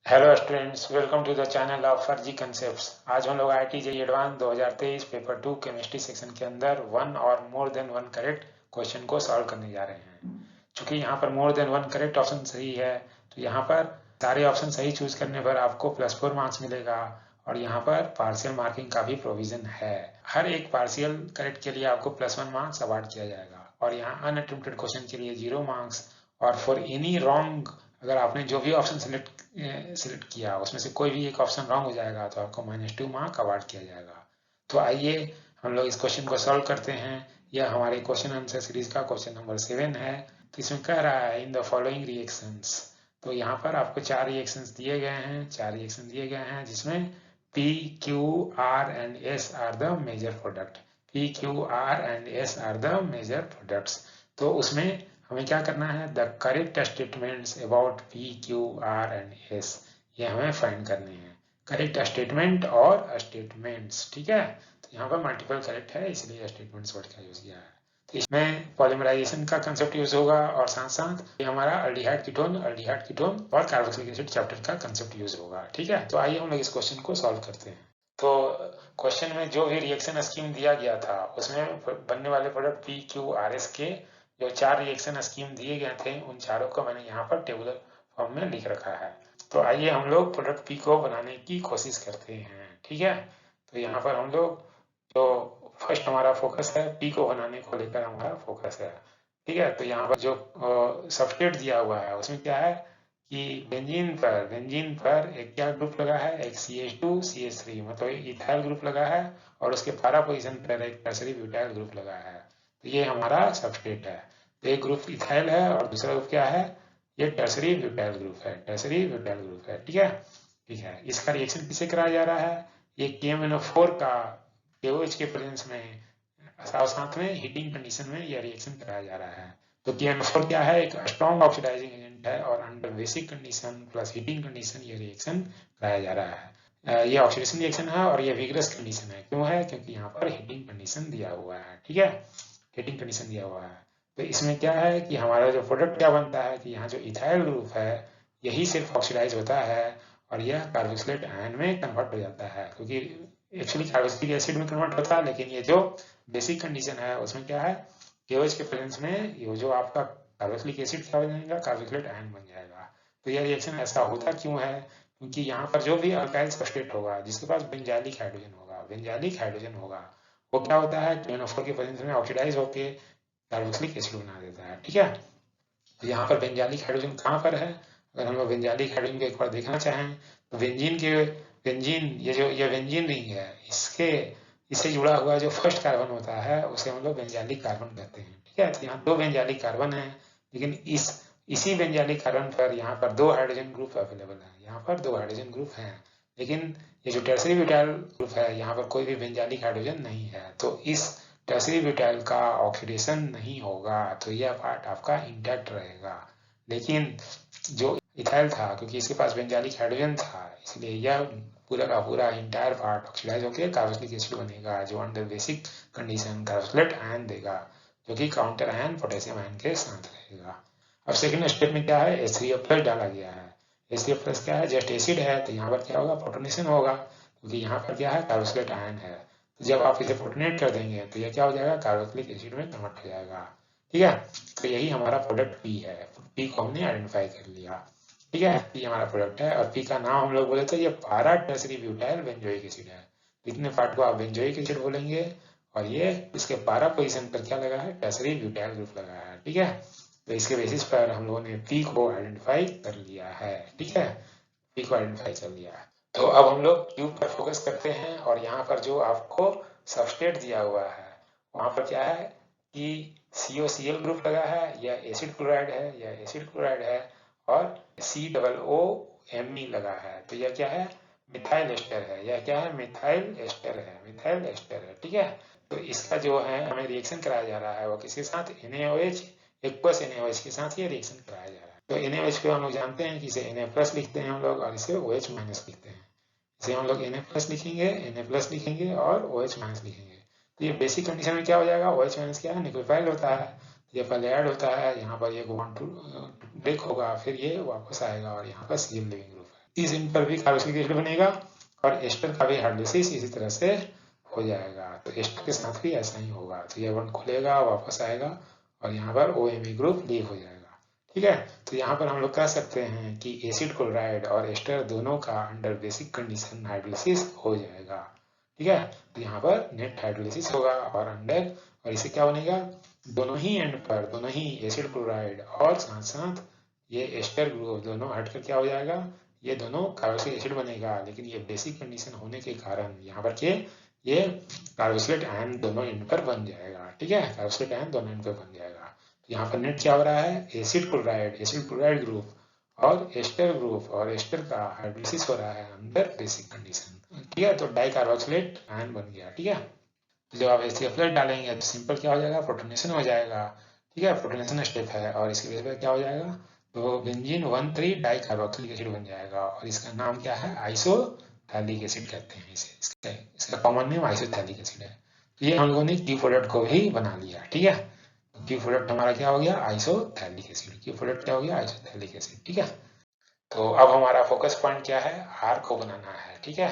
Hello students, welcome to the channel of Farzi concepts. आज हम लोग IIT JEE advance 2023 paper 2 chemistry section के अंदर वन और more than one correct question को सॉल्व करने जा रहे हैं। चूंकि यहाँ पर more than one correct option सही है, तो यहाँ पर सारे ऑप्शन सही चूज करने पर आपको +4 मार्क्स मिलेगा और यहाँ पर पार्शियल मार्किंग का भी प्रोविजन है। हर एक पार्शियल करेक्ट के लिए आपको +1 मार्क्स अवार्ड किया जाएगा और यहाँ अनअटेम्प्टेड क्वेश्चन के लिए 0 मार्क्स और फॉर एनी रॉन्ग, अगर आपने जो भी ऑप्शन सिलेक्ट किया उसमें से कोई भी एक ऑप्शन रॉन्ग हो जाएगा तो आपको -2 मार्क अवार्ड किया जाएगा। तो आइए हम लोग इस क्वेश्चन को सॉल्व करते हैं। यह हमारे क्वेश्चन आंसर सीरीज का क्वेश्चन नंबर 7 है। तो इसमें कह रहा है इन द फॉलोइंग रिएक्शंस। तो यहाँ पर आपको 4 रिएक्शंस दिए गए हैं, 4 रिएक्शन दिए गए हैं जिसमें P, Q, R and S are the major product. P, Q, R and S are the major products. तो उसमें हमें क्या करना है, the correct statements about P, Q, R and S, ये हमें फाइंड करने हैं। करेक्ट स्टेटमेंट और स्टेटमेंट्स, ठीक है। तो यहाँ पर मल्टीपल करेक्ट है इसलिए स्टेटमेंट्स वर्ड का यूज किया है। तो इसमें पॉलीमराइजेशन का कंसेप्ट यूज होगा और साथ साथ ये हमारा अल्डिहाइड कीटोन और कार्बोक्सिलिक एसिड चैप्टर का कंसेप्ट यूज होगा, ठीक है। तो आइए हम लोग इस क्वेश्चन को सॉल्व करते हैं। तो क्वेश्चन में जो भी रिएक्शन स्कीम दिया गया था उसमें बनने वाले product P, Q, R, S के जो 4 रिएक्शन स्कीम दिए गए थे उन चारों को मैंने यहाँ पर टेबुलर फॉर्म में लिख रखा है। तो आइए हम लोग प्रोडक्ट P को बनाने की कोशिश करते हैं, ठीक है। तो यहाँ पर हम लोग जो फर्स्ट हमारा फोकस है P को बनाने को लेकर हमारा फोकस है, ठीक है। तो यहाँ पर जो सबस्ट्रेट दिया हुआ है उसमें क्या है कि बेंजीन पर एक क्या ग्रुप लगा है, एक CH2 CH3 मतलब इथाइल ग्रुप लगा है और उसके पैरा पोजीशन पर एक टर्सरी ब्यूटाइल ग्रुप लगा है। तो ये हमारा सबस्ट्रेट है। तो एक ग्रुप इथाइल है और दूसरा ग्रुप क्या है, ये टर्सरी ब्यूटाइल ग्रुप है, ठीक है। ठीक है, इसका रिएक्शन किसे कराया जा रहा है, ये KMnO4 का KOH के प्रेजेंस में साथ में हीटिंग कंडीशन में यह रिएक्शन कराया जा रहा है। तो KMnO4 क्या है, एक स्ट्रॉन्ग ऑक्सीडाइजिंग एजेंट है और under basic condition plus heating condition ये रिएक्शन कराया जा रहा है। ये ऑक्सीडेशन रिएक्शन है और ये विग्रस कंडीशन है। क्यों है, क्योंकि यहाँ पर हीटिंग कंडीशन दिया हुआ है, ठीक है, हीटिंग कंडीशन दिया हुआ है। तो इसमें क्या है कि हमारा जो प्रोडक्ट क्या बनता है कि यहाँ जो इथाइल ग्रुप है यही सिर्फ ऑक्सीडाइज होता है और यह कार्बोक्सिलेट आयन में कन्वर्ट हो जाता है, क्योंकि एक्चुअली कार्बोक्सिलिक एसिड में कन्वर्ट होता है, लेकिन ये जो बेसिक कंडीशन है उसमें क्या है, KOH के प्रेजेंस में ये जो आपका कार्बोक्सिलिक एसिड क्या बन जाएगा, कार्बोक्सिलेट आयन बन जाएगा। तो यह रिएक्शन ऐसा होता क्यों है, क्योंकि यहाँ पर जो भी अल्काइल सबस्ट्रेट होगा जिसके पास बेंजाइलिक हाइड्रोजन होगा वो क्या होता है, KNO4 के प्रेजेंस में ऑक्सीडाइज होकर कार्बोक्सिलिक एसिड बना देता है, ठीक है। तो यहाँ पर बेंजाइलिक हाइड्रोजन कहाँ पर है, अगर हम लोग बेंजाइलिक हाइड्रोजन को एक बार देखना चाहें तो ये बेंजीन रिंग है, इससे जुड़ा हुआ जो फर्स्ट कार्बन होता है उसे हम लोग बेंजाइलिक कार्बन कहते हैं, ठीक है। तो यहाँ 2 बेंजाइलिक कार्बन है, लेकिन इसी बेंजाइलिक कार्बन पर यहाँ पर 2 हाइड्रोजन ग्रुप अवेलेबल है, यहाँ पर 2 हाइड्रोजन ग्रुप हैं, लेकिन ये जो टर्सरी ब्यूटाइल ग्रुप है यहाँ पर कोई भी बेंजाइलिक हाइड्रोजन नहीं है। तो इस टर्सरी ब्यूटाइल का ऑक्सीडेशन नहीं होगा, तो यह पार्ट आपका इंटैक्ट रहेगा। लेकिन जो इथाइल था, क्योंकि इसके पास बेंजाइलिक हाइड्रोजन था, इसलिए यह पूरा का पूरा इंटायर पार्ट ऑक्सीडाइज होकर कार्बोक्सिलिक एसिड बनेगा जो under basic condition carboxylate ion देगा, जो कि काउंटर आयन पोटेशियम आयन के साथ रहेगा। अब सेकंड स्टेप में क्या है, H3O+ डाला गया है। H3O+ क्या है, जस्ट एसिड है, तो यहाँ पर क्या होगा, प्रोटोनेशन होगा, क्योंकि यहाँ पर क्या है, कार्बोक्सिलेट आयन है। तो जब आप इसे प्रोटोनेट कर देंगे तो यह क्या हो जाएगा, कार्बोक्सिलिक एसिड में कन्वर्ट हो जाएगा, ठीक है। तो यही हमारा प्रोडक्ट P है। P को हमने आइडेंटिफाई कर लिया, ठीक है। P हमारा प्रोडक्ट है और P का नाम हम लोग बोले थे ये पारा टर्सरी ब्यूटाइल बेंजोइक एसिड है। इतने पार्ट को आप बेंजोइक एसिड बोलेंगे और ये इसके पारा पोजीशन पर क्या लगा है, टर्सरी ब्यूटाइल ग्रुप लगा है, ठीक है। तो इसके बेसिस पर हम लोगों ने P को आइडेंटिफाई कर लिया है, ठीक है, P को आइडेंटिफाई कर लिया है। तो अब हम लोग Q पर फोकस करते हैं और यहाँ पर जो आपको सबस्ट्रेट दिया हुआ है वहाँ पर क्या है कि COCl ग्रुप लगा है, यह एसिड क्लोराइड है और COOMe लगा है। तो यह क्या है, मिथाइल एस्टर है, मिथाइल एस्टर है, ठीक है। तो इसका जो है हमें रिएक्शन कराया जा रहा है वो किसके साथ, NaOH, एक्वस NaOH के साथ ये रिएक्शन कराया जा रहा है। तो NaOH को हम लोग जानते हैं कि इसे Na+ लिखते हैं हम लोग और इसे OH- लिखते हैं। इसे हम लोग Na+ लिखेंगे और OH- लिखेंगे। तो ये बेसिक कंडीशन में क्या हो जाएगा, OH- क्या है, न्यूक्लियोफाइल होता है, ये पहले ऐड होता है, यहाँ पर ये 1 to ब्रेक होगा, फिर ये वापस आएगा और यहाँ पर Cl लिविंग ग्रुप है। इस एंड पर भी कार्बोक्सिलिक एसिड बनेगा और एस्टर का भी हाइड्रोलिसिस इसी तरह से हो जाएगा। तो एस्टर के साथ भी ऐसा ही होगा। तो ये बॉन्ड खुलेगा, वापस आएगा और यहाँ पर OMe ग्रुप लीव हो जाएगा। ठीक है, तो यहाँ पर हम लोग कह सकते हैं कि एसिड क्लोराइड और एस्टर दोनों का अंडर बेसिक कंडीशन हाइड्रोलिसिस हो जाएगा। ठीक है, तो यहाँ पर नेट हाइड्रोलिसिस होगा और अंडर, और इसे क्या बनेगा, दोनों ही एंड पर दोनों ही एसिड क्लोराइड और साथ साथ ये एस्टर ग्रुप दोनों हटकर क्या हो जाएगा, ये दोनों कार्बोक्सिलिक एसिड बनेगा। लेकिन ये बेसिक कंडीशन होने के कारण यहाँ पर ये कार्बोक्सिलेट आयन दोनों एंड पर बन जाएगा। ठीक है, कार्बोक्सिलेट आयन दोनों एंड पर बन जाएगा। तो यहाँ पर नेट क्या हो रहा है, एसिड क्लोराइड ग्रुप और एस्टर ग्रुप और एस्टर का हाइड्रोलिसिस हो रहा है अंडर बेसिक कंडीशन। ठीक है, तो डाई कार्बोक्सिलेट आयन बन गया। ठीक है, जब आप HCl डालेंगे तो सिंपल क्या हो जाएगा, प्रोटोनेशन हो जाएगा। ठीक है, प्रोटोनेशन स्टेप है और इसकी वजह से क्या हो जाएगा, तो बेंजीन 1,3 डाई कार्बोक्सिलिक एसिड बन जाएगा और इसका नाम क्या है, आइसोथैलिक एसिड कहते हैं इसे। इसका कॉमन नेम आइसोथैलिक एसिड है। तो ये हम लोगों ने की प्रोडक्ट को भी बना लिया। ठीक है, की प्रोडक्ट हमारा क्या हो गया, आइसोथैलिक एसिड। की प्रोडक्ट क्या हो गया, आइसोथैलिक एसिड। ठीक है, तो अब हमारा फोकस पॉइंट क्या है, आर को बनाना है। ठीक है,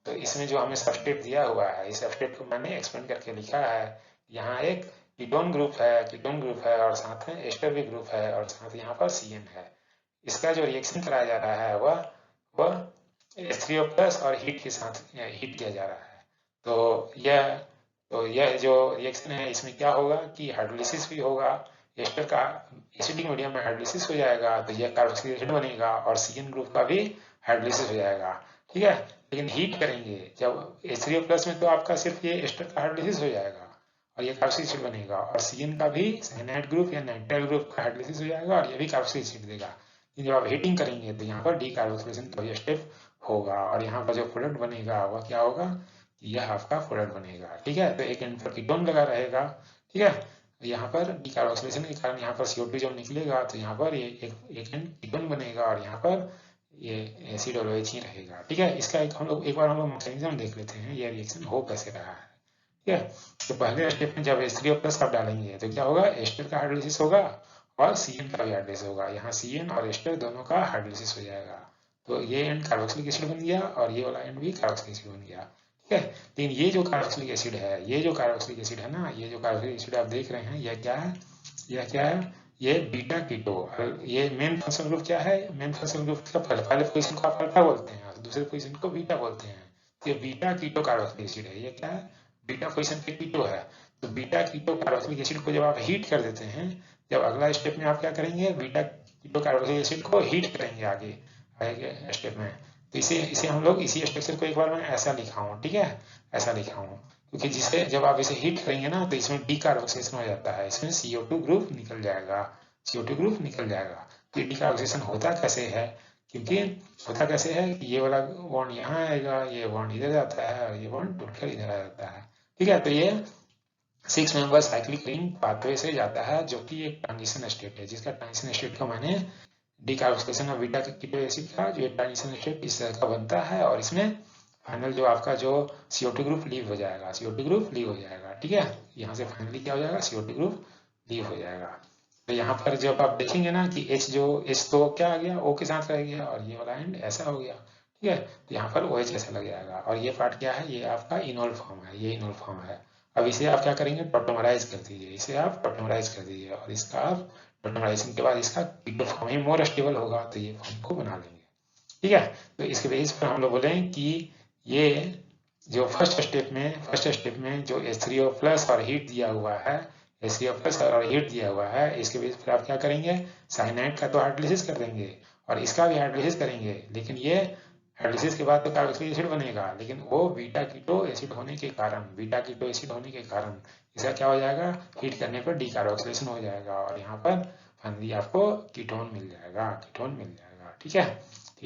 तो इसमें जो हमें सबस्टेप दिया हुआ है, इस सबस्टेप को मैंने एक्सपेंड करके लिखा है। यहाँ एक कीटोन ग्रुप है और साथ में एस्टर भी ग्रुप है और साथ यहाँ पर CN है। इसका जो रिएक्शन कराया जा रहा है वह H3O+ और हीट के साथ हीट किया जा रहा है। तो यह जो रिएक्शन है इसमें क्या होगा कि हाइड्रोलिसिस भी होगा, एस्टर का एसिडिक मीडियम में हाइड्रोलिसिस हो जाएगा तो यह कार्बोक्सिलिक एसिड बनेगा और CN ग्रुप का भी हाइड्रोलिसिस हो जाएगा। ठीक है, लेकिन हीट करेंगे जब H3O+ में तो आपका सिर्फ ये एस्टर का हाइड्रोलिसिस हो जाएगा और ये कार्बोक्सिलिक एसिड बनेगा और CN का भी साइनाइड ग्रुप या नाइट्राइल ग्रुप का हाइड्रोलिसिस हो जाएगा और ये भी कार्बोक्सिलिक एसिड देगा। जब आप हीटिंग करेंगे तो यहाँ पर डीकार्बोक्सिलेशन का स्टेप होगा और यहाँ पर जो प्रोडक्ट बनेगा वह क्या होगा, यह आपका प्रोडक्ट बनेगा। ठीक है, तो एक एंड पर कीटोन लगा रहेगा। ठीक है, यहाँ पर डीकार्बोक्सिलेशन के कारण यहाँ पर CO2 जब निकलेगा तो यहाँ पर ये एक एंड कीटोन बनेगा और यहाँ पर ये एसिड और OH ही रहेगा। ठीक है, इसका एक बार हम लोग मैकेनिज्म देख लेते हैं, ये रिएक्शन हो कैसे रहा है। ठीक है, तो पहले स्टेप में जब H3O+ आप डालेंगे तो क्या होगा, एस्टर का हाइड्रोलिसिस होगा और CN का भी हाइड्रोलिसिस होगा। यहाँ CN और एस्टर दोनों का हाइड्रोलिसिस हो जाएगा तो ये एंड कार्बोक्सिलिक एसिड बन गया और ये वाला एंड भी कार्बोक्सिलिक एसिड बन गया। ठीक है, लेकिन ये जो कार्बोक्सिलिक एसिड है ना, ये जो कार्बोक्सिलिक एसिड आप देख रहे हैं, यह क्या है, ये बीटा कीटो। ये मेन फंक्शनल ग्रुप क्या है, मेन फंक्शनल ग्रुप का पहले पोजीशन को आप अल्फा बोलते हैं और दूसरे पोजीशन को बीटा बोलते हैं। ये बीटा कीटो कार्बोक्सिलिक एसिड है। ये क्या है, बीटा पोजीशन पे कीटो है। तो बीटा कीटो कार्बोक्सिलिक एसिड को जब आप हीट कर देते हैं, जब अगला स्टेप में आप क्या करेंगे, बीटा कीटो कार्बोक्सिलिक एसिड को हीट करेंगे आगे स्टेप में। तो इसे हम लोग इसी स्ट्रक्चर को एक बार मैं ऐसा लिखा हूँ। ठीक है, ऐसा लिखा हूँ क्योंकि जिसे जब आप इसे हीट करेंगे ना तो इसमें डीकार्बोक्सिलेशन हो जाता है, इसमें CO2 ग्रुप निकल जाएगा, CO2 ग्रुप निकल जाएगा। तो ये डीकार्बोक्सिलेशन होता कैसे है, क्योंकि होता कैसे है कि ये वाला बॉन्ड यहाँ आएगा, ये बॉन्ड इधर जाता है और ये बॉन्ड टूटकर इधर आ जाता है। ठीक है, तो ये 6 मेंबर साइक्लिक रिंग पाथवे से जाता है जो कि एक ट्रांजिशन स्टेट है, जिसका ट्रांजिशन स्टेट का माने decarboxylation of beta keto acid का जो ट्रांजिशन स्टेट इस तरह का बनता है और इसमें फाइनल जो आपका जो CO2 ग्रुप लीव हो जाएगा। ठीक है, यहाँ से फाइनली क्या हो जाएगा, CO2 ग्रुप लीव हो जाएगा। तो यहाँ पर जब आप देखेंगे ना कि H तो क्या आ गया, O के साथ रह गया और ये वाला एंड ऐसा हो गया। ठीक है, तो यहाँ पर OH ऐसा लग जाएगा और ये पार्ट क्या है, ये आपका इनोल फॉर्म है, ये इनोल फॉर्म है। अब इसे आप क्या करेंगे, टॉटोमराइज कर दीजिए, और इसका आप टॉटोमराइजेशन के बाद इसका कीटो फॉर्म ही मोर स्टेबल होगा तो ये फॉर्म को बना लेंगे। ठीक है, तो इसके बेसिस पर हम लोग बोले कि ये जो फर्स्ट स्टेप में जो H3O+ और हीट दिया हुआ है, इसके बेसिस पर आप क्या करेंगे, साइनाइड का तो हाइड्रोलिसिस कर देंगे और इसका भी हाइड्रोलिसिस करेंगे। लेकिन ये हाइड्रोलिसिस के बाद तो कार्बोक्सिलिक एसिड बनेगा, लेकिन वो बीटा कीटो एसिड होने के कारण इसका क्या हो जाएगा, हीट करने पर डीकार्बोक्सिलेशन हो जाएगा और यहाँ पर फाइनली आपको कीटोन मिल जाएगा। ठीक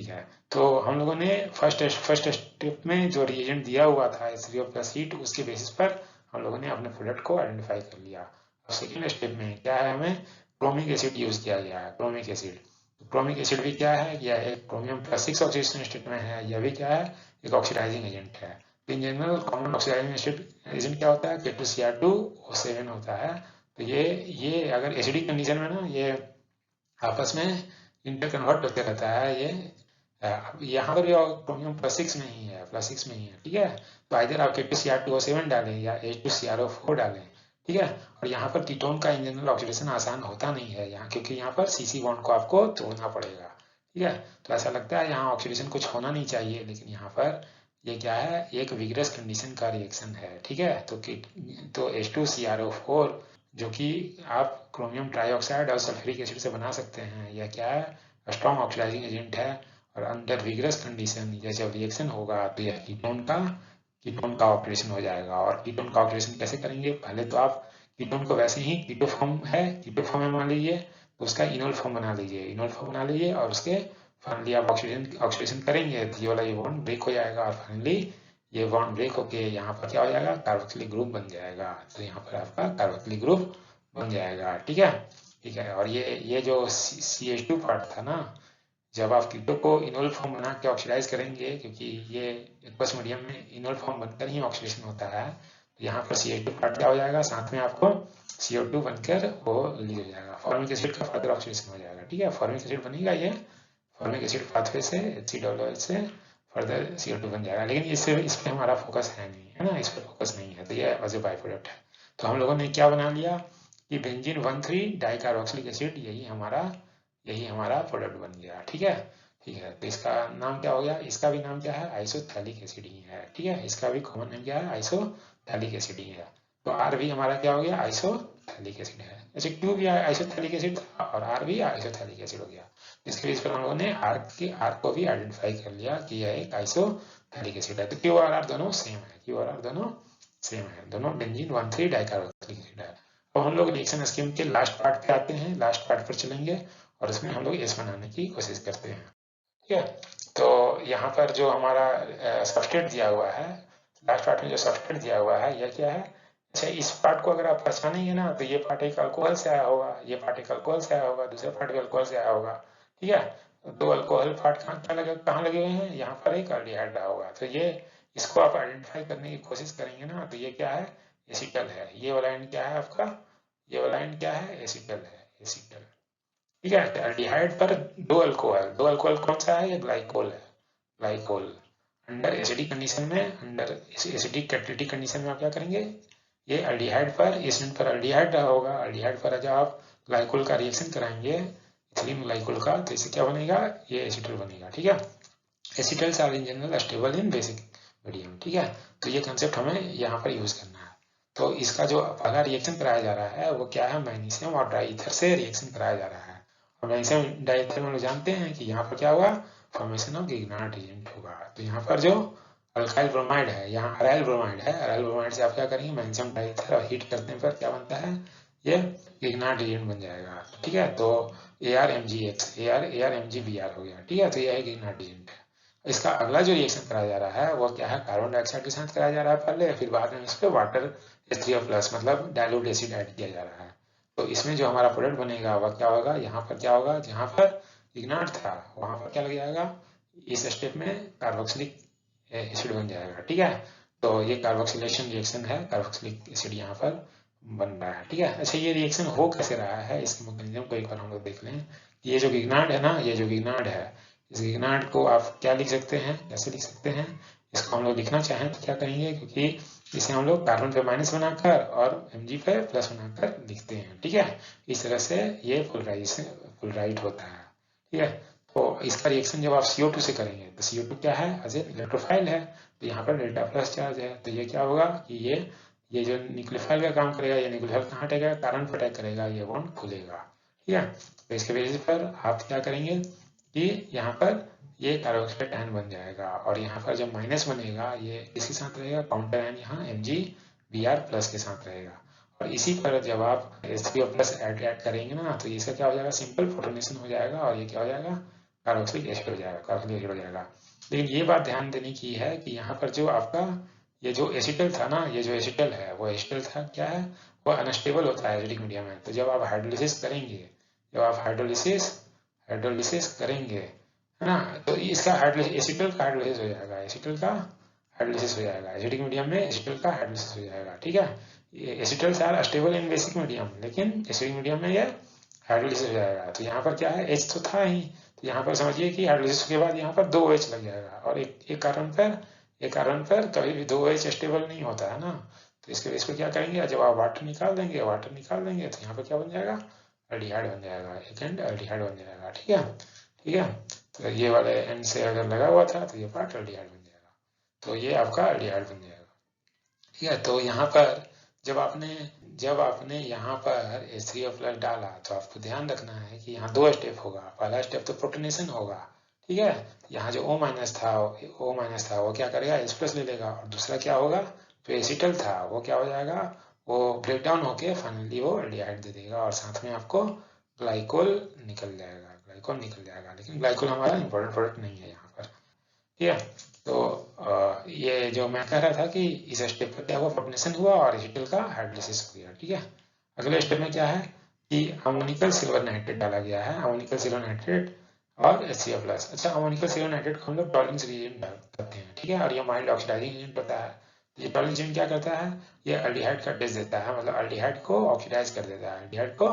है, तो हम लोगों ने फर्स्ट स्टेप में जो रिएजेंट दिया हुआ था H3O+ हीट, उसके बेसिस पर हम लोगों ने अपने प्रोडक्ट को आइडेंटिफाई कर लिया। अब सेकेंड स्टेप में क्या है, हमें क्रोमिक एसिड यूज किया गया है। क्रोमिक एसिड भी क्या है, यह एक क्रोमियम +6 ऑक्सीडेशन स्टेट में है, यह भी क्या है, एक ऑक्सीडाइजिंग एजेंट है। In general common oxidising agent क्या होता है, K2Cr2O7 होता है। तो ये अगर एसिडिक कंडीशन में ना ये आपस में इंटर कन्वर्ट होते रहता है, ये यहाँ पर भी क्रोमियम +6 में ही है, +6 में ही है, ठीक है। तो इधर आप K2Cr2O7 डालें या H2CrO4 डालें, ठीक है। और यहाँ पर कीटोन का इन जनरल ऑक्सीडेशन आसान होता नहीं है यहाँ, क्योंकि यहाँ पर CC बॉन्ड को आपको तोड़ना पड़ेगा, ठीक है। तो ऐसा लगता है यहाँ ऑक्सीडेशन कुछ होना नहीं चाहिए, लेकिन यहाँ पर ये क्या है, एक विग्रस कंडीशन का रिएक्शन है, ठीक है। तो H2CrO4 जो कि आप क्रोमियम ट्राइऑक्साइड और सल्फ्यूरिक एसिड से बना सकते हैं, यह क्या है, स्ट्रॉन्ग ऑक्सीडाइजिंग एजेंट है। और अंडर विग्रस कंडीशन ये जब रिएक्शन होगा तो यह कीटोन का ऑपरेशन हो जाएगा। और कीटोन का ऑपरेशन कैसे करेंगे, पहले तो आप कीटोन को वैसे ही कीटो फॉर्म में मान लीजिए, तो उसका इनोल फॉर्म बना लीजिए, और उसके फाइनली आप ऑक्सीडेशन करेंगे तो ये वाला ये बॉन्ड ब्रेक हो जाएगा, और फाइनली ये बॉन्ड ब्रेक होके यहाँ पर क्या हो जाएगा, कार्बोक्सिलिक ग्रुप बन जाएगा। तो यहाँ पर आपका कार्बोक्सिलिक ग्रुप बन जाएगा, ठीक है, ठीक है। और ये जो CH2 पार्ट था ना, जब आप कीटो को इनोल फॉर्म बना के ऑक्सीडाइज करेंगे, क्योंकि ये एक्वस मीडियम में इनोल फॉर्म बनकर ही ऑक्सीडेशन होता है, तो यहाँ पर CH2 पार्ट क्या हो जाएगा, साथ में आपको CO2 बनकर वो रिलीज हो जाएगा, फॉर्मिक एसिड का फर्दर ऑक्सीडेशन हो जाएगा, ठीक है। फॉर्मिक एसिड बनेगा, ये फॉर्मिक एसिड पाथवे से HCOOH से फर्दर CO2 बन जाएगा। लेकिन इस पर हमारा फोकस है नहीं, है ना, इस पर फोकस नहीं है, तो ये एज ए बाई प्रोडक्ट है। तो हम लोगों ने क्या बना लिया कि बेंजीन 1,3 डाइकार्बोक्सिलिक एसिड, यही हमारा प्रोडक्ट बन गया, ठीक है, ठीक है। तो इसका नाम क्या हो गया, इसका भी नाम क्या है, आइसोथैलिक एसिड ही है, ठीक है। इसका भी कॉमन नेम क्या है, आइसोथैलिक एसिड ही है। तो आर भी हमारा क्या हो गया, आइसोथैलिक एसिड है। अच्छा, क्यू भी आइसोथैलिक एसिड था और आर भी आइसोथैलिक एसिड हो गया। इसके बेस पर हम लोगों ने आर को भी आइडेंटिफाई कर लिया कि यह एक आइसोथैलिक एसिड है। तो क्यू और आर दोनों सेम है, दोनों बेंजीन 1,3 डाइकार्बोक्सिलिक एसिड है। अब हम लोग रिएक्शन स्कीम के लास्ट पार्ट पे आते हैं, लास्ट पार्ट पर चलेंगे और उसमें हम लोग एस बनाने की कोशिश करते हैं, ठीक है। तो यहाँ पर जो हमारा सब्सट्रेट दिया हुआ है, लास्ट पार्ट में जो सब्सट्रेट दिया हुआ है, यह क्या है। अच्छा, इस पार्ट को अगर आप पहचानेंगे ना, तो ये पार्ट एक अल्कोहल से आया होगा, ये पार्ट एक अल्कोहल से आया होगा, दूसरा पार्ट भी अल्कोहल से आया होगा, ठीक है। दो अल्कोहल पार्ट कहाँ लगे हुए हैं, यहाँ पर एक एल्डिहाइड रहा होगा। तो ये इसको आप आइडेंटिफाई करने की कोशिश करेंगे ना, तो ये क्या है, एसिटल है। ये वाला एंड क्या है आपका, ये वाला एंड क्या है, एसिटल है, एसिटल, ठीक है। एल्डिहाइड पर दो अल्कोहल कौन सा है, ये ग्लाइकोल है, ग्लाइकोल। अंडर एसिडिक कंडीशन में, अंडर एसिडिक कैटालिटिक कंडीशन में आप क्या करेंगे, ये एल्डिहाइड पर, इस एंड पर एल्डिहाइड रहा होगा, एल्डिहाइड पर जब आप ग्लाइकोल का रिएक्शन कराएंगे इथिलीन ग्लाइकोल का, तो इससे क्या बनेगा, ये एसिटल बनेगा, ठीक है। Acetals are in general stable in basic medium, ठीक है। तो ये कंसेप्ट हमें यहाँ पर यूज करना है। तो इसका जो पहला रिएक्शन कराया जा रहा है वो क्या है, मैग्नीशियम और ड्राई ईथर से रिएक्शन कराया जा रहा है। और मैग्नीशियम ड्राई ईथर में लोग जानते हैं कि यहाँ पर क्या होगा, फॉर्मेशन ऑफ गिग्नार्ड एजेंट होगा। तो यहाँ पर जो अल्काइल ब्रोमाइड है, यहाँ अराइल ब्रोमाइड है, अराइल ब्रोमाइड से आप क्या करेंगे, मैग्नीशियम ड्राई ईथर और हीट करने पर क्या बनता है, ये गिग्नार्ड एजेंट बन जाएगा, ठीक है। तो ArMgBr हो गया, ठीक है। तो यह है गिग्नार्ड एजेंट है। इसका अगला जो रिएक्शन कराया जा रहा है वो क्या है, कार्बन डाइऑक्साइड के साथ कराया जा रहा है पहले, फिर बाद में इस पर वाटर H3O+ मतलब डाइल्यूट एसिड ऐड किया जा रहा है। तो इसमें जो हमारा प्रोडक्ट बनेगा वह क्या होगा, यहाँ पर क्या होगा, जहाँ पर इग्नाट था वहां पर क्या लग जाएगा, इस स्टेप में कार्बोक्सिलिक एसिड बन जाएगा, ठीक है। तो ये कार्बोक्सिलेशन रिएक्शन है, कार्बोक्सिलिक एसिड यहाँ पर बन रहा है, ठीक है। अच्छा, ये रिएक्शन हो कैसे रहा है, इसके मैकेनिज्म को एक बार हम लोग देख लें। ये जो गिग्नार्ड है ना, ये जो गिग्नार्ड है, इस गिग्नार्ड को आप क्या लिख सकते हैं, कैसे लिख सकते हैं, इसको हम लोग लिखना चाहें तो क्या करेंगे, क्योंकि इसे हम लोग कार्बन पे माइनस बनाकर और Mg पे प्लस बनाकर लिखते हैं, ठीक है। इस तरह से ये पोलराइट होता है, ठीक है। तो इसका रिएक्शन जब आप CO2 से करेंगे तो CO2 क्या है, एज ए इलेक्ट्रोफाइल है, तो यहाँ पर डेल्टा प्लस चार्ज है। तो ये क्या होगा कि ये जो न्यूक्लियोफाइल का काम करेगा, ये न्यूक्लियोफाइल कहाँ हटेगा, कार्बन पर अटैक करेगा, ये बॉन्ड खुलेगा, ठीक है। तो इसके बेसिस पर आप क्या करेंगे कि यहाँ पर ये कार्बोक्सिलेट आयन बन जाएगा, और यहाँ पर जब माइनस बनेगा ये इसके साथ रहेगा, काउंटर आयन यहाँ MgBr+ के साथ रहेगा। और इसी पर जब आप H3O+ ऐड करेंगे ना, तो इसका क्या हो जाएगा, सिंपल प्रोटोनेशन हो जाएगा, और ये क्या हो जाएगा, कार्बोक्सिलिक एसिड हो जाएगा, कार्बोक्सिलिक एसिड हो जाएगा। लेकिन ये बात ध्यान देने की है कि यहाँ पर जो आपका ये जो एसिटल था ना, ये जो एसिटल है वो एसिटल था क्या है, वो अनस्टेबल होता है एसिडिक मीडियम में। तो जब आप हाइड्रोलिसिस करेंगे, जब आप हाइड्रोलिसिस करेंगे, है ना, तो इसका एसिटल का हाइड्रोलिसिस हो जाएगा, एसिटल का हाइड्रोलिसिस हो जाएगा, एसिडिक मीडियम में एसिटल का हाइड्रोलिसिस हो जाएगा, ठीक है। Acetals are stable in basic medium, लेकिन एसिडिक मीडियम में ये हाइड्रोलिसिस हो जाएगा। तो यहाँ पर क्या है, H तो था ही, तो यहाँ पर समझिए कि हाइड्रोलिसिस के बाद यहाँ पर 2H लग जाएगा, और एक कार्बन पर कभी भी 2H स्टेबल नहीं होता है ना। तो इसके बेस पे क्या करेंगे, जब आप वाटर निकाल देंगे तो यहाँ पर क्या बन जाएगा, एल्डिहाइड बन जाएगा, एक एंड एल्डिहाइड बन जाएगा। ठीक है, ठीक है। तो ये वाले एंड से अगर लगा हुआ था तो ये पार्ट एल्डिहाइड बन जाएगा, तो ये आपका एल्डिहाइड बन जाएगा। ठीक है, तो यहाँ पर जब आपने यहाँ पर H3O+ डाला तो आपको ध्यान रखना है कि यहाँ 2 स्टेप होगा। पहला स्टेप तो प्रोटोनेशन होगा, ठीक है। यहाँ जो O- था वो क्या करेगा, H+ ले लेगा, और दूसरा क्या होगा, जो एसिटल था वो क्या हो जाएगा, वो ब्रेक डाउन होके फाइनली वो एल्डिहाइड दे देगा, और साथ में आपको ग्लाइकोल निकल जाएगा। लेकिन ग्लाइकोल हमारा इंपॉर्टेंट प्रोडक्ट नहीं है यहाँ पर। ठीक है, तो ये जो मैं कह रहा था कि इस स्टेप पर क्या हुआ, प्रोटोनेशन हुआ और एसिटल का हाइड्रोलिसिस हो गया। ठीक है, अगले स्टेप में क्या है कि अमोनिकल सिल्वर नाइट्रेट डाला गया है, अमोनिकल सिल्वर नाइट्रेट और HCl+। अच्छा, अमोनिकल सिल्वर नाइट्रेट को हम लोग टॉलिंस रिएजेंट करते हैं, ठीक है, और ये माइल्ड ऑक्सीडाइजिंग एजेंट होता है। ये टॉलिंस एजेंट क्या करता है, ये एल्डिहाइड का टेस्ट देता है, मतलब एल्डिहाइड को ऑक्सीडाइज कर देता है, एल्डिहाइड को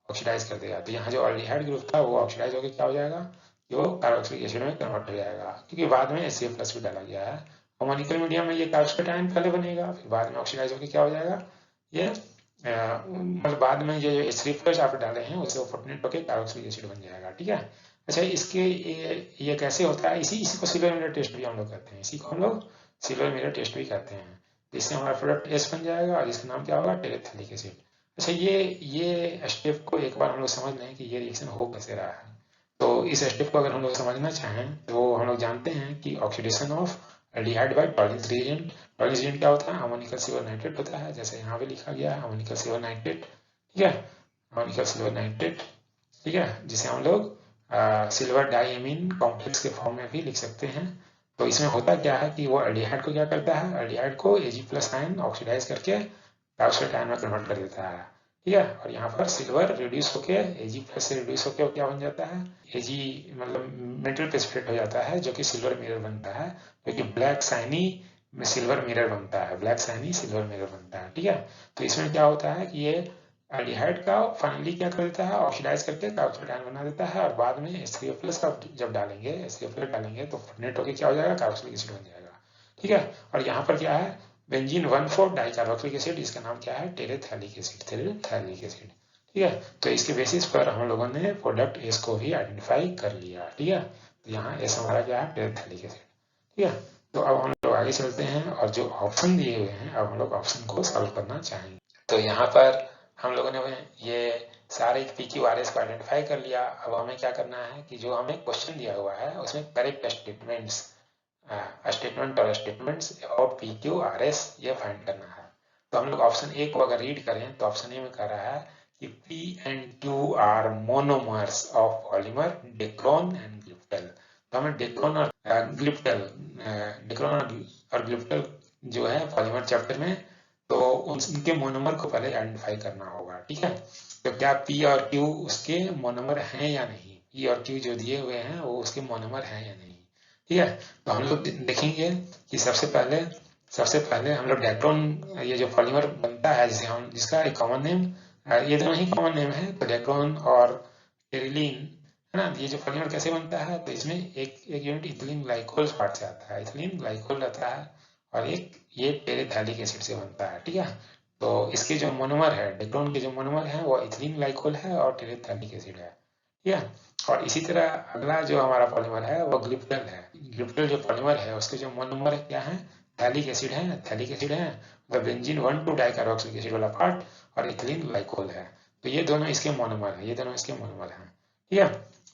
ऑक्सीडाइज कर देगा। तो यहाँ जो एल्डिहाइड ग्रुप था वो ऑक्सीडाइज होकर क्या हो जाएगा, वो कार्बोक्सिलिक एसिड में कन्वर्ट हो जाएगा, क्योंकि बाद में HCl+ भी डाला गया है। अमोनिकल मीडियम में ये कार्बोक्सिलिक आयन पहले बनेगा, फिर बाद में ऑक्सीडाइज होकर क्या हो जाएगा, ये मतलब बाद में ये जो H3+ आप डाले हैं उससे प्रोटोनेट होकर कार्बोक्सिलिक एसिड बन जाएगा। ठीक है, अच्छा, इसके ये कैसे होता है, इसी को सिल्वर मिरर टेस्ट भी हम लोग करते हैं, इसी को हम लोग सिल्वर मिरर टेस्ट भी करते हैं। इससे हमारा प्रोडक्ट S बन जाएगा और इसका नाम क्या होगा, टेरेप्थेलिक एसिड। अच्छा, ये स्टेप को एक बार हम लोग समझ लें कि ये रिएक्शन हो कैसे रहा है। तो इस स्टेप को अगर हम लोग समझना चाहें तो हम लोग जानते हैं कि oxidation of aldehyde by Tollens reagent. Tollens reagent क्या होता है, अमोनिकल सिल्वर नाइट्रेट होता है, जैसे यहाँ पे लिखा गया है अमोनिकल सिल्वर नाइट्रेट। ठीक है, अमोनिकल सिल्वर नाइट्रेट, ठीक है, जिसे हम लोग सिल्वर डाइएमीन कॉम्प्लेक्स के फॉर्म में भी लिख सकते हैं। तो इसमें होता क्या है कि वो एल्डिहाइड को क्या करता है, एल्डिहाइड को Ag+ आयन ऑक्सीडाइज करके कार्बोक्सिलिक आयन में कन्वर्ट कर देता है। ठीक है, और यहाँ पर सिल्वर रिड्यूस होके Ag+ से रिड्यूस होके क्या बन जाता है, Ag मतलब मेटल प्रेसिपिटेट हो जाता है, जो कि सिल्वर मिरर बनता है, जो कि ब्लैक साइनी में सिल्वर मिरर बनता है, ब्लैक साइनी सिल्वर मिरर बनता है। ठीक है, तो इसमें क्या होता है कि ये एल्डिहाइड का फाइनली क्या कर देता है, ऑक्सीडाइज करके कार्बोक्सिलिक आयन बना देता है, और बाद में H3O+ का जब HCl+ डालेंगे तो नेट होके क्या हो जाएगा, कार्बोक्सिलिक एसिड बन जाएगा। ठीक है, और यहाँ पर क्या है, बेंजीन 1,4 डाइकार्बोक्सिलिक एसिड, इसका नाम क्या है, टेरेथैलिक एसिड। ठीक है, तो इसके बेसिस पर हम लोगों ने प्रोडक्ट एस को भी आइडेंटिफाई कर लिया। ठीक है, तो यहाँ एस हमारा क्या है, टेरेथैलिक एसिड। ठीक है, तो अब हम लोग आगे चलते हैं और जो ऑप्शन दिए हुए हैं अब हम लोग ऑप्शन को सॉल्व करना चाहेंगे। तो यहाँ पर हम लोगों ने ये सारे PQRS को आइडेंटिफाई कर लिया। अब हमें क्या करना है कि जो हमें क्वेश्चन दिया हुआ है उसमें करेक्ट स्टेटमेंट और स्टेटमेंट्स अबाउट PQRS ये फाइंड करना है। तो हम लोग ऑप्शन ए को अगर रीड करें तो ऑप्शन ए में कह रहा है कि P and Q are monomers of polymer dacron and glyptal. तो हमें डेक्रोन और ग्लिप्टल जो है पॉलीमर चैप्टर में, तो उनके मोनोमर को पहले आइडेंटिफाई करना होगा। ठीक है, तो क्या P और Q उसके मोनोमर हैं या नहीं, P और Q जो दिए हुए हैं वो उसके मोनोमर हैं या नहीं। ठीक है, तो हम लोग देखेंगे कि सबसे पहले हम लोग डेक्रोन, ये जो पॉलीमर बनता है जिसका एक कॉमन नेम, ये दोनों ही कॉमन नेम है, तो डेक्रोन और टेरिलीन है ना। ये जो पॉलीमर कैसे बनता है, तो इसमें एक यूनिट इथिलीन ग्लाइकोल पार्ट से आता है, इथिलीन ग्लाइकोल रहता है, और एक ये टेरेथैलिक एसिड से बनता है। ठीक है, तो इसके जो मोनोमर है, डेक्रोन के जो मोनोमर है वो इथिलीन ग्लाइकोल है और टेरेथैलिक एसिड है। ठीक है, और इसी तरह अगला जो हमारा पॉलीमर है वो ग्लिप्टल है। ग्लिप्टल जो पॉलीमर है उसके जो मोनोमर क्या है, थैलिक एसिड है, मतलब बेंजीन 1,2 डाइकार्बोक्सिलिक एसिड वाला पार्ट, और इथिलीन ग्लाइकोल है। तो ये दोनों इसके मोनोमर हैं। ठीक है,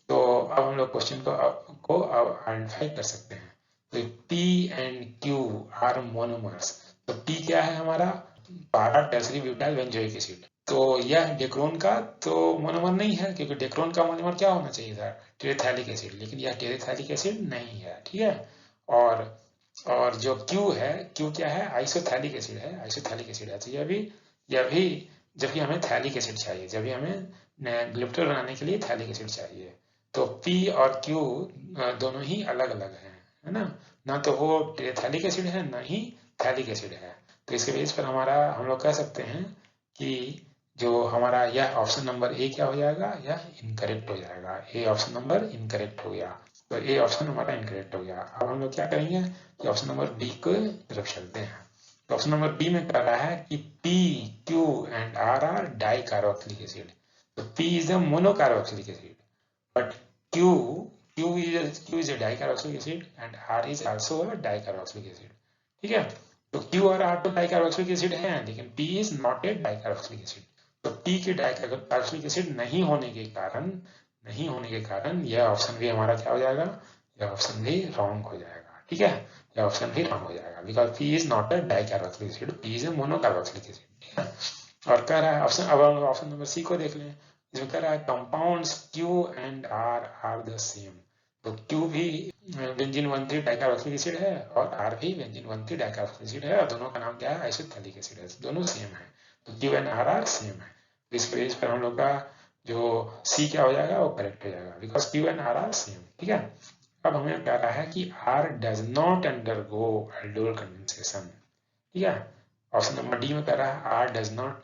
तो अब हम लोग क्वेश्चन को अब आइडेंटिफाई कर सकते हैं। तो P and Q are monomers. तो P क्या है हमारा, पारा टर्सरी ब्यूटाइल बेंजोइक एसिड। तो यह डेक्रोन का तो मोनोमर नहीं है, क्योंकि डेक्रोन का मोनोमर क्या होना चाहिए था, टेरेथैलिक एसिड, लेकिन यह टेरेथैलिक एसिड नहीं है। ठीक है, और जो Q है, Q क्या है, आइसोथैलिक एसिड है। तो यह भी जबकि हमें थैलिक एसिड चाहिए, जब भी हमें ग्लिप्टल बनाने के लिए थैलिक एसिड चाहिए। तो P और Q दोनों ही अलग अलग हैं, है ना, ना तो वो थैलिक एसिड है ना ही थैलिक एसिड है। तो इसके बेस पर हम लोग कह सकते हैं कि जो हमारा यह ऑप्शन नंबर ए क्या हो जाएगा, यह इनकरेक्ट हो जाएगा। ए ऑप्शन नंबर इनकरेक्ट हो गया, तो ए ऑप्शन हमारा इनकरेक्ट हो गया। अब हम लोग क्या करेंगे कि ऑप्शन नंबर बी को तरफ चलते हैं। तो ऑप्शन नंबर बी में कह रहा है कि P, Q and R are dicarboxylic acid. तो P is the monocarboxylic acid, but Q is a dicarboxylic acid and R is also a dicarboxylic acid। ठीक है, तो Q और R तो डाइकार्बोक्सिलिक एसिड हैं, लेकिन P is not a dicarboxylic acid। तो P के डाइकार्बोक्सिलिक एसिड नहीं होने के कारण यह ऑप्शन भी हमारा क्या हो जाएगा, यह ऑप्शन भी रॉन्ग हो जाएगा। ठीक है, यह ऑप्शन भी रॉन्ग हो जाएगा, because P is not a dicarboxylic acid, P is a monocarboxylic acid। ठीक है, और कह रहा है ऑप्शन, अब हम ऑप्शन नंबर सी को देख लें। इसमें कह रहा है compounds Q and R are the same. तो Q भी बेंजीन 1,3 डाइकार्बोक्सिलिक एसिड है और R भी बेंजीन 1,3 डाइकार्बोक्सिलिक एसिड है, और दोनों का नाम क्या है, आइसोथैलिक एसिड है, दोनों सेम है। तो Q and R are same है, तो इस बेस पर हम लोग का जो C क्या हो जाएगा, वो करेक्ट हो जाएगा, because Q and R are same. ठीक है, अब हमें कह रहा है कि R does not undergo aldol condensation. ठीक है, ऑप्शन नंबर डी में कह रहा है R does not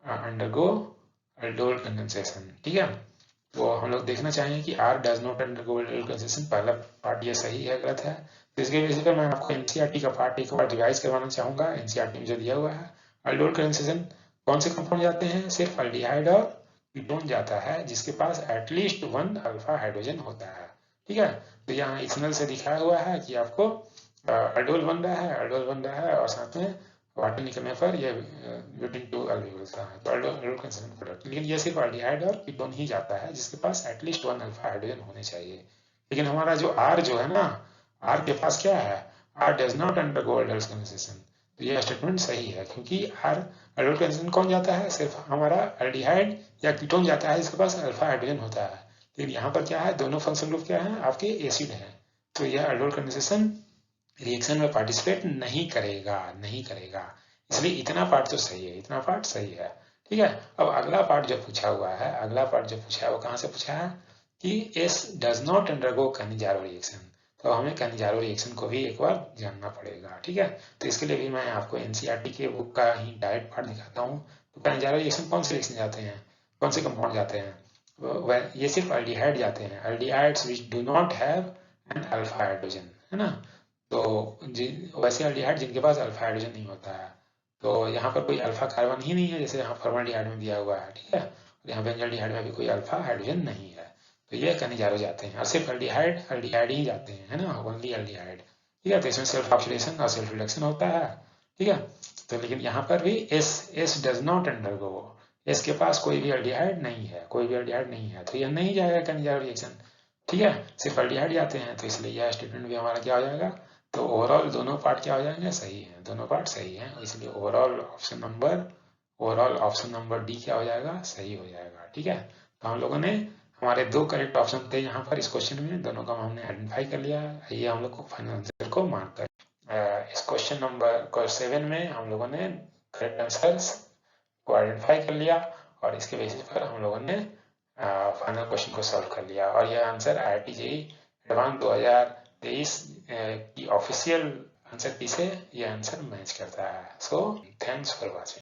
undergo aldol condensation. ठीक है, तो हम लोग देखना चाहेंगे कि R does not undergo aldol condensation, पहला पार्ट ये सही है गलत है। तो इसके बेसिस पर मैं आपको एनसीईआरटी का पार्ट एक बार रिवाइज करवाना चाहूंगा। एनसीईआरटी में जो दिया हुआ है, एल्डोल कंडेंसेशन कौन से कंपाउंड जाते हैं, सिर्फ एल्डिहाइड और कीटोन जाता है जिसके पास एटलीस्ट 1 अल्फा हाइड्रोजन होता है। ठीक है, तो यहाँ इथेनॉल से दिखाया हुआ है कि आपको एल्डोल बन रहा है और साथ में वाटर निकलने पर ये ब्यूटेन 2 अल्कोहल होता है, तो एल्डोल कंसेंट्रेशन प्रोडक्ट। लेकिन ये सिर्फ एल्डिहाइड और कीटोन ही जाता है जिसके पास एटलीस्ट 1 अल्फा हाइड्रोजन होने चाहिए। लेकिन हमारा जो R जो है ना, R के पास क्या है, R does not undergo aldol concentration. तो ये स्टेटमेंट सही है, क्योंकि R एल्डोल कंसेंट्रेशन कौन जाता है, सिर्फ हमारा एल्डिहाइड या कीटोन जाता है जिसके पास अल्फा हाइड्रोजन होता है। लेकिन यहाँ पर क्या है, दोनों फंक्शनल ग्रुप क्या है, आपके एसिड है, तो यह एल्डोल कंडेंसेशन रिएक्शन में पार्टिसिपेट नहीं करेगा। इसलिए इतना पार्ट तो सही है, इतना पार्ट सही है। ठीक है, अब अगला पार्ट जो पूछा हुआ है, वो कहाँ से पूछा है कि S does not undergo Cannizzaro reaction. तो हमें कैनिजारो रिएक्शन को भी एक बार जानना पड़ेगा। ठीक है, तो इसके लिए भी मैं आपको एनसीईआरटी के बुक का ही डायरेक्ट पार्ट दिखाता हूँ। तो कैनिजारो रिएक्शन कौन से रिएक्शन जाते हैं, कौन से कंपाउंड जाते हैं, ये सिर्फ एल्डिहाइड जाते हैं, aldehydes which do not have an alpha hydrogen, है ना। तो वैसे एल्डिहाइड जिनके पास अल्फा हाइड्रोजन नहीं होता है, तो यहाँ पर कोई अल्फा कार्बन ही नहीं है, जैसे यहाँ फॉर्मल्डिहाइड में दिया हुआ है। ठीक है, और यहाँ बेंजल्डिहाइड में भी कोई अल्फा हाइड्रोजन नहीं है, तो ये कैनिजारो जाते हैं, और सिर्फ एल्डिहाइड ही जाते हैं, है ना, ओनली एल्डिहाइड। ठीक है, तो इसमें सेल्फ ऑक्सीडेशन और सेल्फ रिडक्शन होता है। ठीक है, तो लेकिन यहाँ पर भी S does not undergo, S के पास कोई भी एल्डिहाइड नहीं है, तो यह नहीं जाएगा कैनिजारो रिएक्शन। ठीक है, सिर्फ एल्डिहाइड जाते हैं, तो इसलिए यह स्टेटमेंट भी हमारा क्या हो जाएगा, तो ओवरऑल दोनों पार्ट क्या हो जाएंगे, सही है, दोनों पार्ट सही है, इसलिए ओवरऑल ऑप्शन नंबर डी क्या हो जाएगा, सही हो जाएगा। ठीक है, तो हम लोगों ने हमारे 2 करेक्ट ऑप्शन थे यहाँ पर इस क्वेश्चन में, दोनों का हमने आइडेंटिफाई कर लिया। आइए हम लोग को फाइनल आंसर को मार्क करें। इस क्वेश्चन नंबर 7 में हम लोगों ने करेक्ट आंसर्स को आइडेंटिफाई कर लिया, और इसके बेसिस पर हम लोगों ने फाइनल क्वेश्चन को सॉल्व कर लिया, और यह आंसर IIT JEE एडवांस 2023 की ऑफिशियल आंसर की से ये आंसर मैच करता है। So thanks for watching.